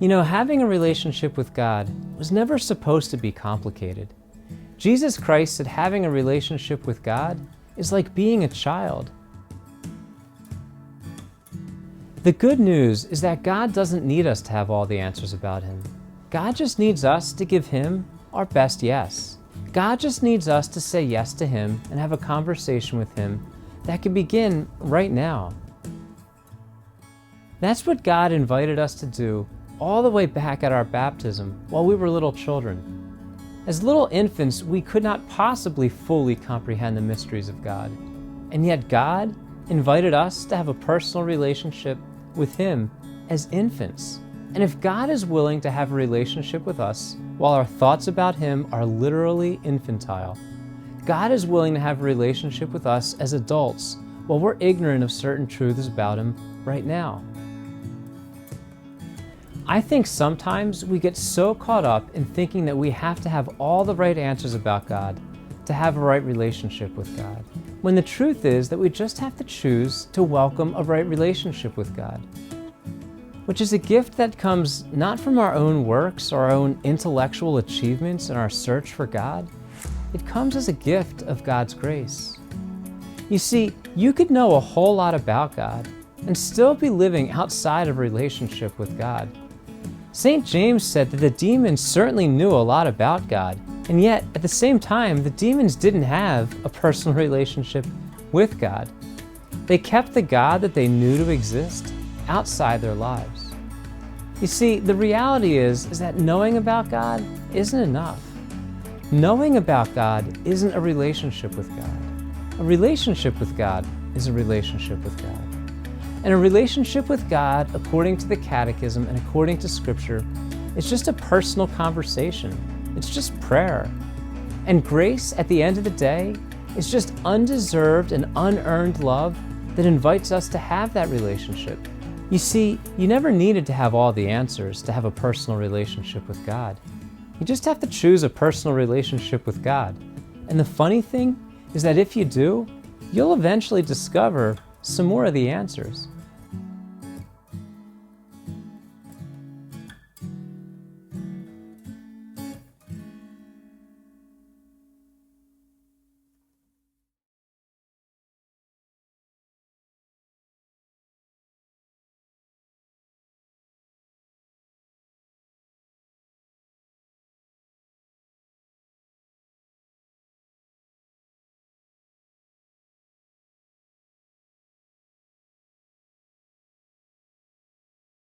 You know, having a relationship with God was never supposed to be complicated. Jesus Christ said having a relationship with God is like being a child. The good news is that God doesn't need us to have all the answers about Him. God just needs us to give Him our best yes. God just needs us to say yes to Him and have a conversation with Him that can begin right now. That's what God invited us to do all the way back at our baptism while we were little children. As little infants, we could not possibly fully comprehend the mysteries of God. And yet God invited us to have a personal relationship with Him as infants. And if God is willing to have a relationship with us while our thoughts about Him are literally infantile, God is willing to have a relationship with us as adults while we're ignorant of certain truths about Him right now. I think sometimes we get so caught up in thinking that we have to have all the right answers about God to have a right relationship with God, when the truth is that we just have to choose to welcome a right relationship with God, which is a gift that comes not from our own works or our own intellectual achievements in our search for God. It comes as a gift of God's grace. You see, you could know a whole lot about God and still be living outside of a relationship with God. St. James said that the demons certainly knew a lot about God, and yet at the same time, the demons didn't have a personal relationship with God. They kept the God that they knew to exist outside their lives. You see, the reality is that knowing about God isn't enough. Knowing about God isn't a relationship with God. A relationship with God is a relationship with God. And a relationship with God, according to the Catechism and according to Scripture, is just a personal conversation. It's just prayer. And grace, at the end of the day, is just undeserved and unearned love that invites us to have that relationship. You see, you never needed to have all the answers to have a personal relationship with God. You just have to choose a personal relationship with God. And the funny thing is that if you do, you'll eventually discover some more of the answers.